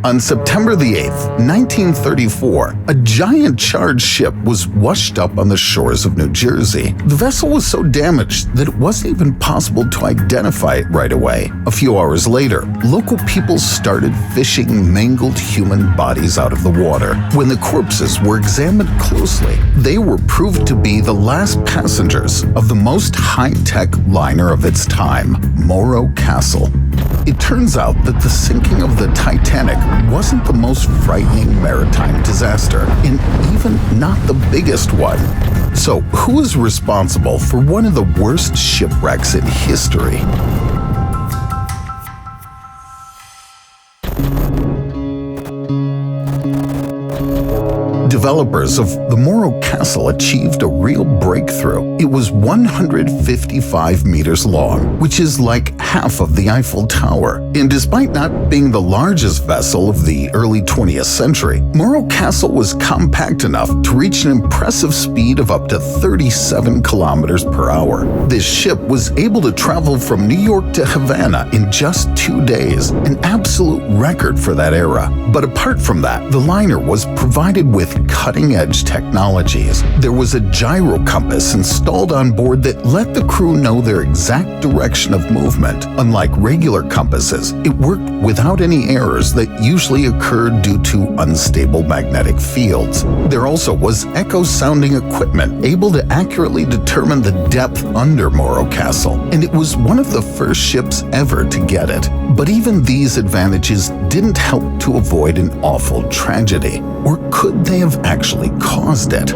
On September the 8th, 1934, a giant charged ship was washed up on the shores of New Jersey. The vessel was so damaged that it wasn't even possible to identify it right away. A few hours later, local people started fishing mangled human bodies out of the water. When the corpses were examined closely, they were proved to be the last passengers of the most high-tech liner of its time, Morro Castle. It turns out that the sinking of the Titanic wasn't the most frightening maritime disaster, and even not the biggest one. So, who is responsible for one of the worst shipwrecks in history? Developers of the Morro Castle achieved a real breakthrough. It was 155 meters long, which is like half of the Eiffel Tower. And despite not being the largest vessel of the early 20th century, Morro Castle was compact enough to reach an impressive speed of up to 37 kilometers per hour. This ship was able to travel from New York to Havana in just 2 days, an absolute record for that era. But apart from that, the liner was provided with cutting-edge technologies. There was a gyro compass installed on board that let the crew know their exact direction of movement. Unlike regular compasses, it worked without any errors that usually occur due to unstable magnetic fields. There also was echo-sounding equipment able to accurately determine the depth under Morro Castle, and it was one of the first ships ever to get it. But even these advantages didn't help to avoid an awful tragedy. Or could they have actually caused it?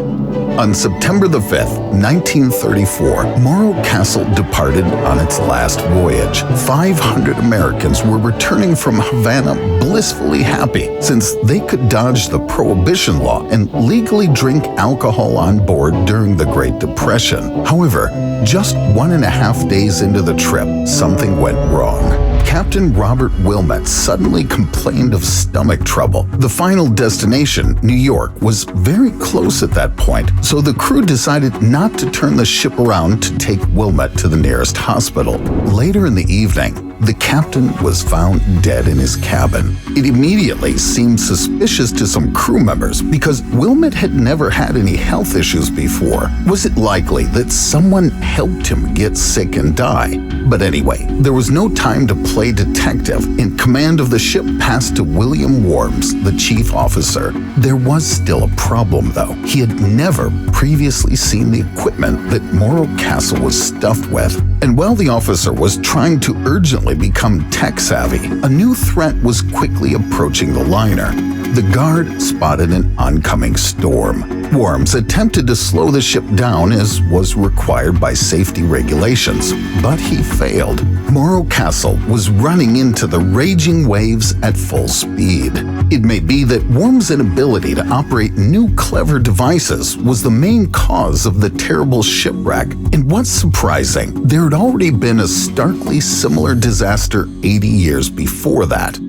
On September the 5th, 1934, Morro Castle departed on its last voyage. 500 Americans were returning from Havana blissfully happy since they could dodge the Prohibition law and legally drink alcohol on board during the Great Depression. However, just 1.5 days into the trip, something went wrong. Captain Robert Wilmot suddenly complained of stomach trouble. The final destination, New York, was very close at that point, so the crew decided not to turn the ship around to take Wilmot to the nearest hospital. Later in the evening, the captain was found dead in his cabin. It immediately seemed suspicious to some crew members because Wilmot had never had any health issues before. Was it likely that someone helped him get sick and die? But anyway, there was no time to play detective, and command of the ship passed to William Worms, the chief officer. There was still a problem, though. He had never previously seen the equipment that Morro Castle was stuffed with. And while the officer was trying to urgently become tech-savvy, a new threat was quickly approaching the liner. The guard spotted an oncoming storm. Worms attempted to slow the ship down as was required by safety regulations, but he failed. Morro Castle was running into the raging waves at full speed. It may be that Worms' inability to operate new clever devices was the main cause of the terrible shipwreck. And what's surprising, there had already been a starkly similar disaster 80 years before that.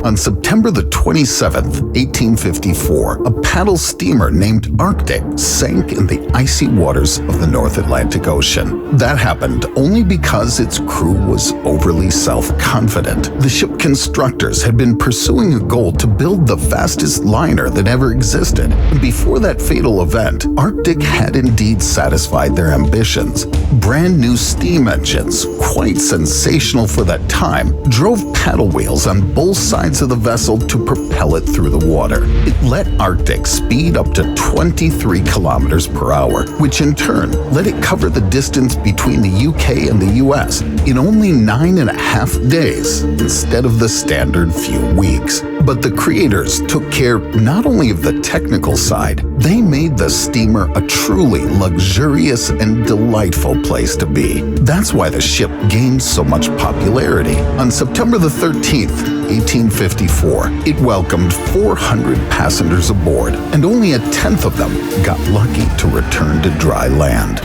On September the 27th, 1854, a paddle steamer named Arctic sank in the icy waters of the North Atlantic Ocean. That happened only because its crew was overly self-confident. The ship constructors had been pursuing a goal to build the fastest liner that ever existed. And before that fatal event, Arctic had indeed satisfied their ambitions. Brand new steam engines, quite sensational for that time, drove paddle wheels on both sides of the vessel to propel it through the water. It let Arctic speed up to 23 kilometers per hour, which in turn let it cover the distance between the UK and the US in only 9.5 days instead of the standard few weeks. But the creators took care not only of the technical side, they made the steamer a truly luxurious and delightful place to be. That's why the ship gained so much popularity. On September the 13th, 1854, it welcomed 400 passengers aboard, and only a tenth of them got lucky to return to dry land.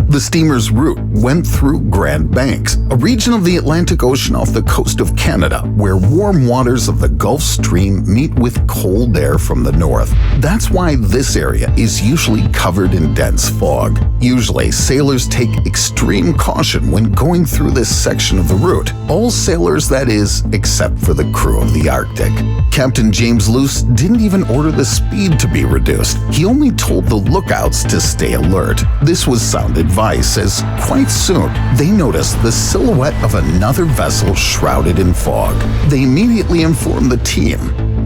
The The steamer's route went through Grand Banks, a region of the Atlantic Ocean off the coast of Canada, where warm waters of the Gulf Stream meet with cold air from the north. That's why this area is usually covered in dense fog. Usually, sailors take extreme caution when going through this section of the route. All sailors, that is, except for the crew of the Arctic. Captain James Luce didn't even order the speed to be reduced. He only told the lookouts to stay alert. This was sound advice, as quite soon they noticed the silhouette of another vessel shrouded in fog. They immediately informed the team,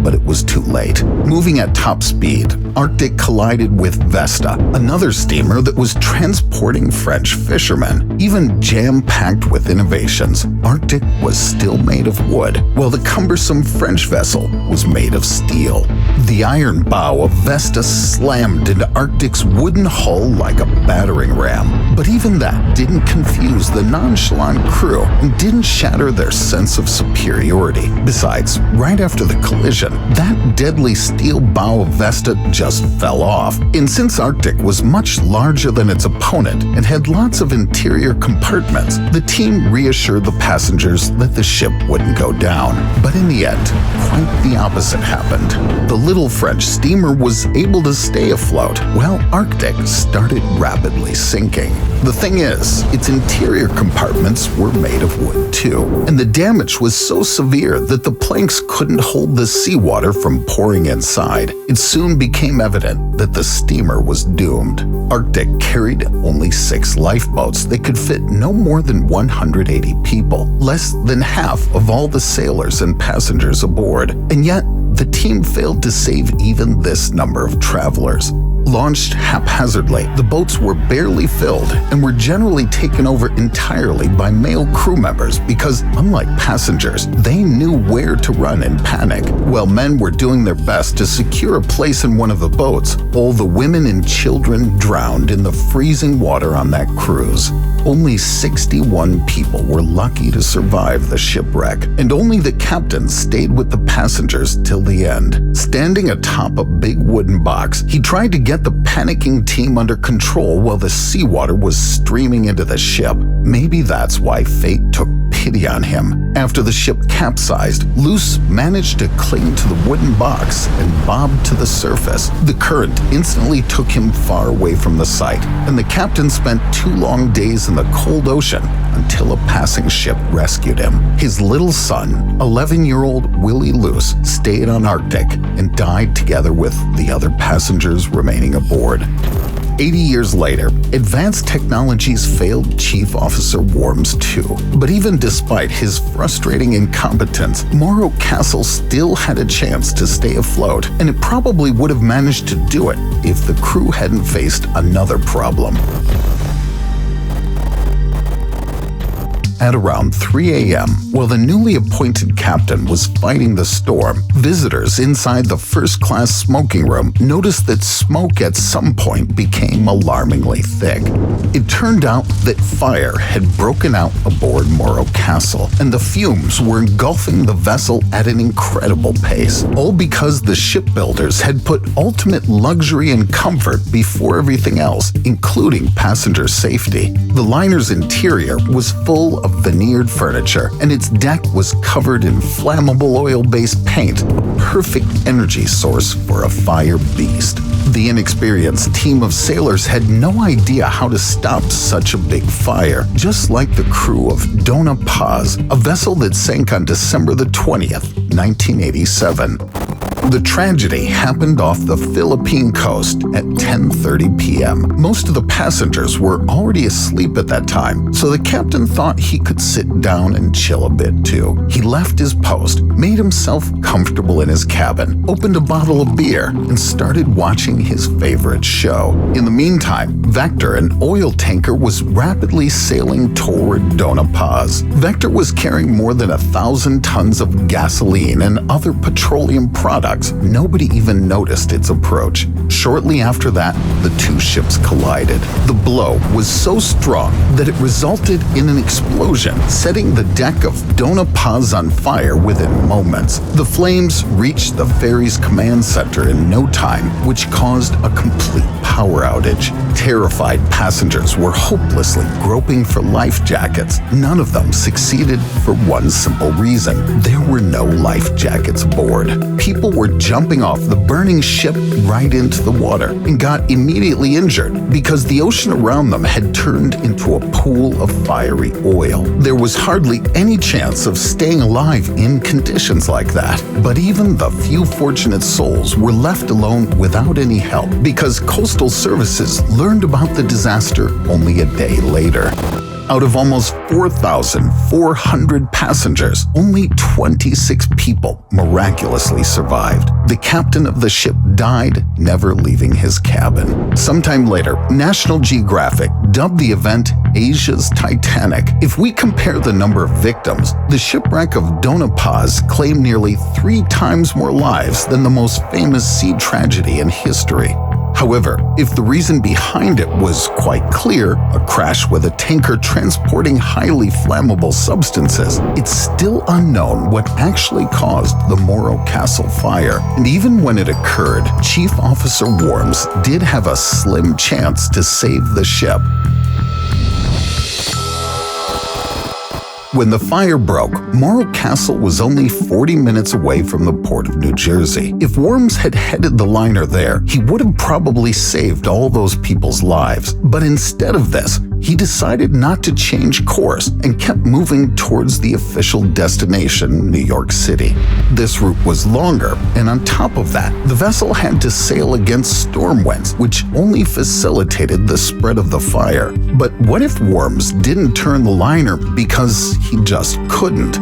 but it was too late. Moving at top speed, Arctic collided with Vesta, another steamer that was transporting French fishermen. Even jam-packed with innovations, Arctic was still made of wood, while the cumbersome French vessel was made of steel. The iron bow of Vesta slammed into Arctic's wooden hull like a battering ram. But even that didn't confuse the nonchalant crew and didn't shatter their sense of superiority. Besides, right after the collision, that deadly steel bow of Vesta just fell off. And since Arctic was much larger than its opponent and had lots of interior compartments, the team reassured the passengers that the ship wouldn't go down. But in the end, quite the opposite happened. The little French steamer was able to stay afloat, while Arctic started rapidly sinking. The thing is, its interior compartments were made of wood too, and the damage was so severe that the planks couldn't hold the seawater from pouring inside. It soon became evident that the steamer was doomed. Arctic carried only 6 lifeboats that could fit no more than 180 people, less than half of all the sailors and passengers aboard. And yet, the team failed to save even this number of travelers. Launched haphazardly, the boats were barely filled and were generally taken over entirely by male crew members because, unlike passengers, they knew where to run in panic. While men were doing their best to secure a place in one of the boats, all the women and children drowned in the freezing water on that cruise. Only 61 people were lucky to survive the shipwreck, and only the captain stayed with the passengers till the end. Standing atop a big wooden box, he tried to get the panicking team under control while the seawater was streaming into the ship. Maybe that's why fate took pity on him. After the ship capsized, Luce managed to cling to the wooden box and bobbed to the surface. The current instantly took him far away from the site, and the captain spent 2 long days in the cold ocean until a passing ship rescued him. His little son, 11-year-old Willie Luce, stayed on Arctic and died together with the other passengers remaining aboard. 80 years later, advanced technologies failed Chief Officer Worms too. But even despite his frustrating incompetence, Morro Castle still had a chance to stay afloat, and it probably would have managed to do it if the crew hadn't faced another problem. At around 3 a.m., while the newly appointed captain was fighting the storm, visitors inside the first-class smoking room noticed that smoke at some point became alarmingly thick. It turned out that fire had broken out aboard Morro Castle, and the fumes were engulfing the vessel at an incredible pace, all because the shipbuilders had put ultimate luxury and comfort before everything else, including passenger safety. The liner's interior was full of veneered furniture, and its deck was covered in flammable oil-based paint, a perfect energy source for a fire beast. The inexperienced team of sailors had no idea how to stop such a big fire, just like the crew of Dona Paz, a vessel that sank on December the 20th, 1987. The tragedy happened off the Philippine coast at 10:30 p.m. Most of the passengers were already asleep at that time, so the captain thought he could sit down and chill a bit too. He left his post, made himself comfortable in his cabin, opened a bottle of beer, and started watching his favorite show. In the meantime, Vector, an oil tanker, was rapidly sailing toward Dona Paz. Vector was carrying more than 1,000 tons of gasoline and other petroleum products aqueducts, nobody even noticed its approach. Shortly after that, the two ships collided. The blow was so strong that it resulted in an explosion, setting the deck of Dona Paz on fire within moments. The flames reached the ferry's command center in no time, which caused a complete power outage. Terrified passengers were hopelessly groping for life jackets. None of them succeeded for one simple reason: there were no life jackets aboard. People were jumping off the burning ship right into the water and got immediately injured because the ocean around them had turned into a pool of fiery oil. There was hardly any chance of staying alive in conditions like that. But even the few fortunate souls were left alone without any help because coastal services learned about the disaster only a day later. Out of almost 4,400 passengers, only 26 people miraculously survived. The captain of the ship died, never leaving his cabin. Sometime later, National Geographic dubbed the event Asia's Titanic. If we compare the number of victims, the shipwreck of Dona Paz claimed nearly 3 times more lives than the most famous sea tragedy in history. However, if the reason behind it was quite clear, a crash with a tanker transporting highly flammable substances, it's still unknown what actually caused the Morro Castle fire. And even when it occurred, Chief Officer Worms did have a slim chance to save the ship. When the fire broke, Morro Castle was only 40 minutes away from the port of New Jersey. If Worms had headed the liner there, he would have probably saved all those people's lives. But instead of this, he decided not to change course and kept moving towards the official destination, New York City. This route was longer, and on top of that, the vessel had to sail against storm winds, which only facilitated the spread of the fire. But what if Worms didn't turn the liner because he just couldn't?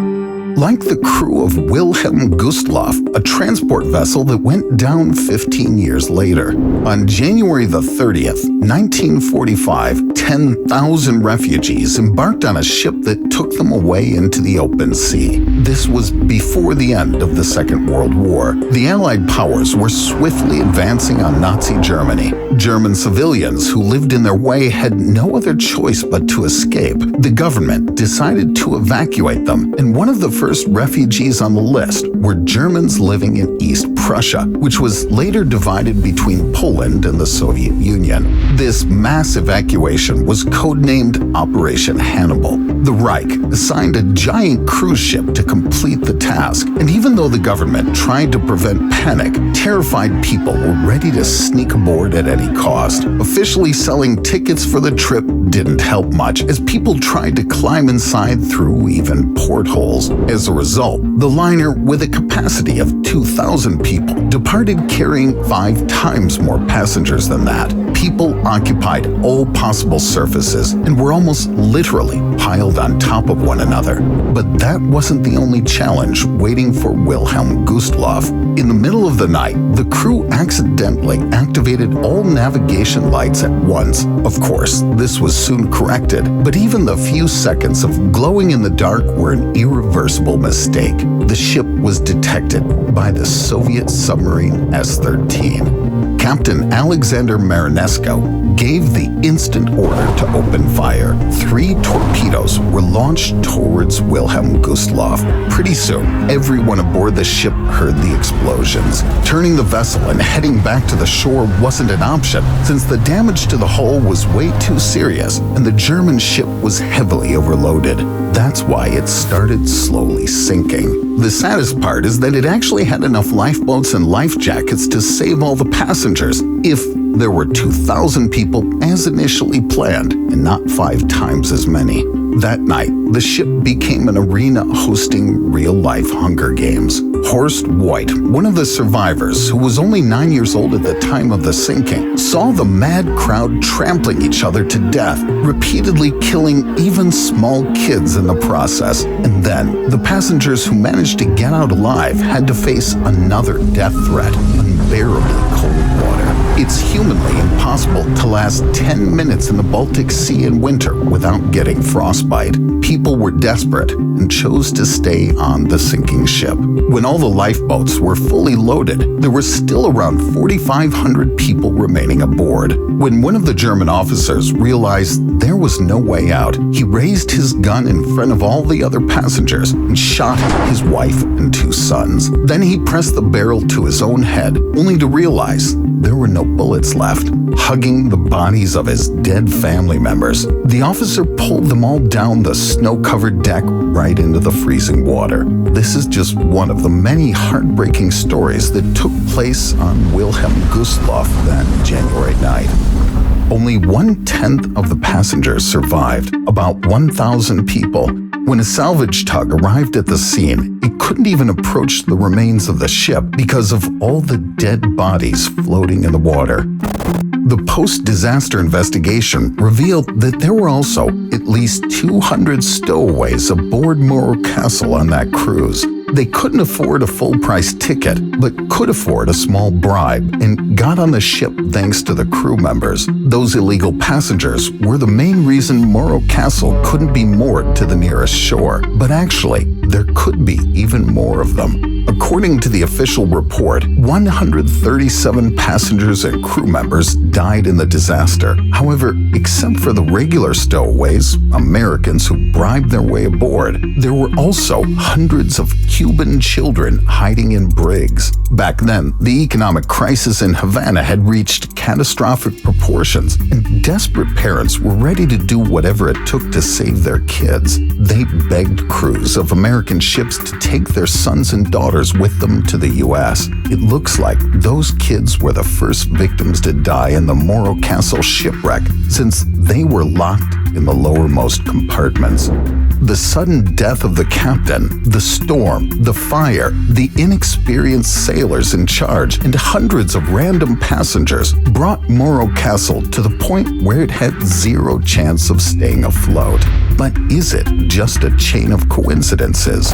Like the crew of Wilhelm Gustloff, a transport vessel that went down 15 years later. On January the 30th, 1945, 10,000 refugees embarked on a ship that took them away into the open sea. This was before the end of the Second World War. The Allied powers were swiftly advancing on Nazi Germany. German civilians who lived in their way had no other choice but to escape. The government decided to evacuate them, and one of the first refugees on the list were Germans living in East Prussia, which was later divided between Poland and the Soviet Union. This mass evacuation was codenamed Operation Hannibal. The Reich assigned a giant cruise ship to complete the task, and even though the government tried to prevent panic, terrified people were ready to sneak aboard at any cost. Officially selling tickets for the trip didn't help much, as people tried to climb inside through even portholes. As a result, the liner, with a capacity of 2,000 people, departed carrying 5 times more passengers than that. People occupied all possible surfaces and were almost literally piled on top of one another. But that wasn't the only challenge waiting for Wilhelm Gustloff. In the middle of the night, the crew accidentally activated all navigation lights at once. Of course, this was soon corrected, but even the few seconds of glowing in the dark were an irreversible mistake. The ship was detected by the Soviet submarine S-13. Captain Alexander Marinesco gave the instant order to open fire. 3 torpedoes were launched towards Wilhelm Gustloff. Pretty soon, everyone aboard the ship heard the explosions. Turning the vessel and heading back to the shore wasn't an option, since the damage to the hull was way too serious and the German ship was heavily overloaded. That's why it started slowly sinking. The saddest part is that it actually had enough lifeboats and life jackets to save all the passengers, if there were 2,000 people as initially planned, and not 5 times as many. That night, the ship became an arena hosting real-life Hunger Games. Horst Voigt, one of the survivors, who was only 9 years old at the time of the sinking, saw the mad crowd trampling each other to death, repeatedly killing even small kids in the process. And then, the passengers who managed to get out alive had to face another death threat, unbearably cold water. It's humanly impossible to last 10 minutes in the Baltic Sea in winter without getting frostbite. People were desperate and chose to stay on the sinking ship. When all the lifeboats were fully loaded, there were still around 4,500 people remaining aboard. When one of the German officers realized there was no way out, he raised his gun in front of all the other passengers and shot his wife and 2 sons. Then he pressed the barrel to his own head, only to realize there were no bullets left. Hugging the bodies of his dead family members, the officer pulled them all down the snow-covered deck right into the freezing water. This is just one of the many heartbreaking stories that took place on Wilhelm Gustloff that January night. Only 1/10 of the passengers survived, about 1,000 people. When a salvage tug arrived at the scene, it couldn't even approach the remains of the ship because of all the dead bodies floating in the water. The post-disaster investigation revealed that there were also at least 200 stowaways aboard Morro Castle on that cruise. They couldn't afford a full-price ticket, but could afford a small bribe and got on the ship thanks to the crew members. Those illegal passengers were the main reason Morro Castle couldn't be moored to the nearest shore. But actually, there could be even more of them. According to the official report, 137 passengers and crew members died in the disaster. However, except for the regular stowaways, Americans who bribed their way aboard, there were also hundreds of Cuban children hiding in brigs. Back then, the economic crisis in Havana had reached catastrophic proportions, and desperate parents were ready to do whatever it took to save their kids. They begged crews of American ships to take their sons and daughters with them to the U.S. It looks like those kids were the first victims to die in the Morro Castle shipwreck, since they were locked in the lowermost compartments. The sudden death of the captain, the storm, the fire, the inexperienced sailors in charge, and hundreds of random passengers brought Morro Castle to the point where it had zero chance of staying afloat. But is it just a chain of coincidences?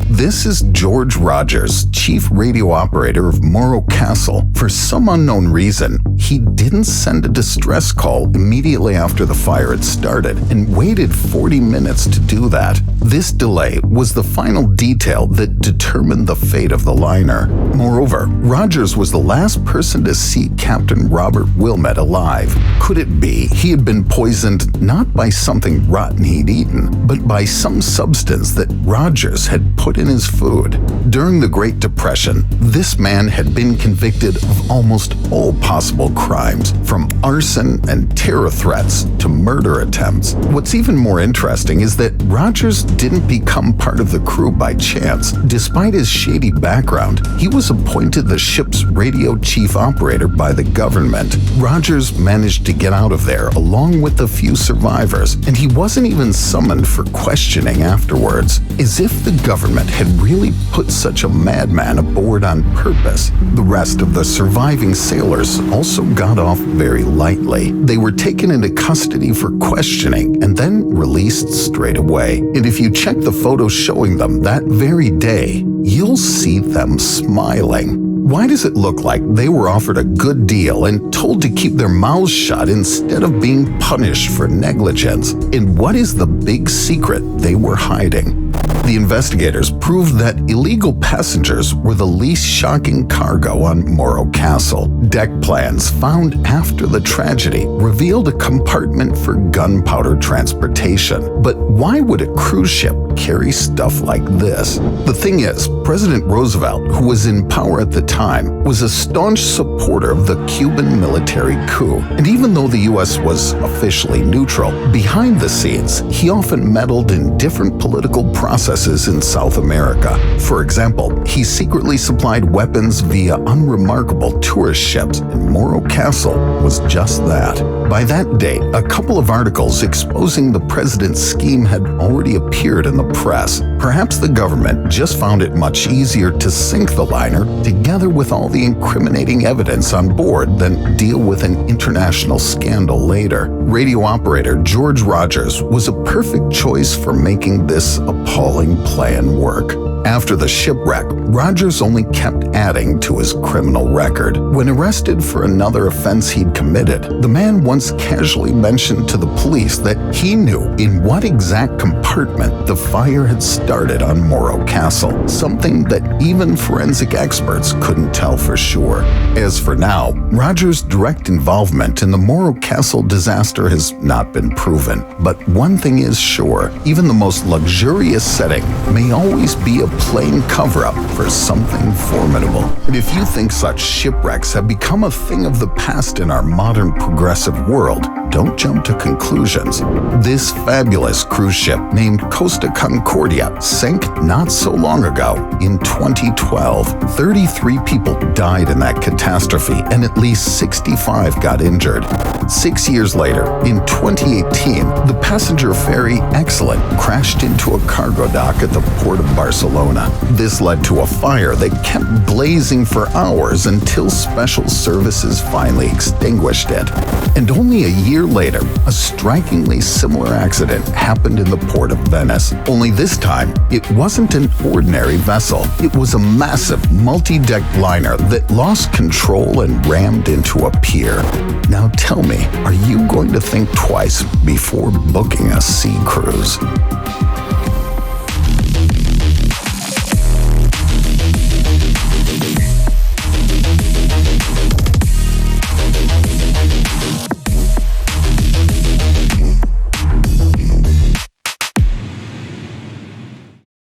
This is George Rogers, chief radio operator of Morro Castle. For some unknown reason, he didn't send a distress call immediately after the fire had started and waited 40 minutes to do that. This delay was the final detail that determined the fate of the liner. Moreover, Rogers was the last person to see Captain Robert Wilmette alive. Could it be he had been poisoned not by something rotten he'd eaten, but by some substance that Rogers had put in his food? During the Great Depression, this man had been convicted of almost all possible crimes, from arson and terror threats to murder attempts. What's even more interesting is that Rogers didn't become part of the crew by chance. Despite his shady background, he was appointed the ship's radio chief operator by the government. Rogers managed to get out of there along with a few survivors, and he wasn't even summoned for questioning afterwards. As if the government had really put such a madman aboard on purpose. The rest of the surviving sailors also got off very lightly. They were taken into custody for questioning and then released straight away. And if you check the photos showing them that very day, you'll see them smiling. Why does it look like they were offered a good deal and told to keep their mouths shut instead of being punished for negligence? And what is the big secret they were hiding? The investigators proved that illegal passengers were the least shocking cargo on Morro Castle. Deck plans found after the tragedy revealed a compartment for gunpowder transportation. But why would a cruise ship carry stuff like this? The thing is, President Roosevelt, who was in power at the time, was a staunch supporter of the Cuban military coup. And even though the U.S. was officially neutral, behind the scenes, he often meddled in different political processes in South America. For example, he secretly supplied weapons via unremarkable tourist ships, and Morro Castle was just that. By that date, a couple of articles exposing the president's scheme had already appeared in the press. Perhaps the government just found it much easier to sink the liner together with all the incriminating evidence on board than deal with an international scandal later. Radio operator George Rogers was a perfect choice for making this appalling plan work. After the shipwreck, Rogers only kept adding to his criminal record. When arrested for another offense he'd committed, the man once casually mentioned to the police that he knew in what exact compartment the fire had started on Morro Castle, something that even forensic experts couldn't tell for sure. As for now, Rogers' direct involvement in the Morro Castle disaster has not been proven, but one thing is sure, even the most luxurious setting may always be a plain cover-up for something formidable. And if you think such shipwrecks have become a thing of the past in our modern progressive world, don't jump to conclusions. This fabulous cruise ship named Costa Concordia sank not so long ago in 2012. 33 people died in that catastrophe and at least 65 got injured. 6 years later, in 2018, the passenger ferry Excellent crashed into a cargo dock at the port of Barcelona. This led to a fire that kept blazing for hours until special services finally extinguished it. And only a year later, a strikingly similar accident happened in the port of Venice. Only this time, it wasn't an ordinary vessel. It was a massive multi-deck liner that lost control and rammed into a pier. Now tell me, are you going to think twice before booking a sea cruise?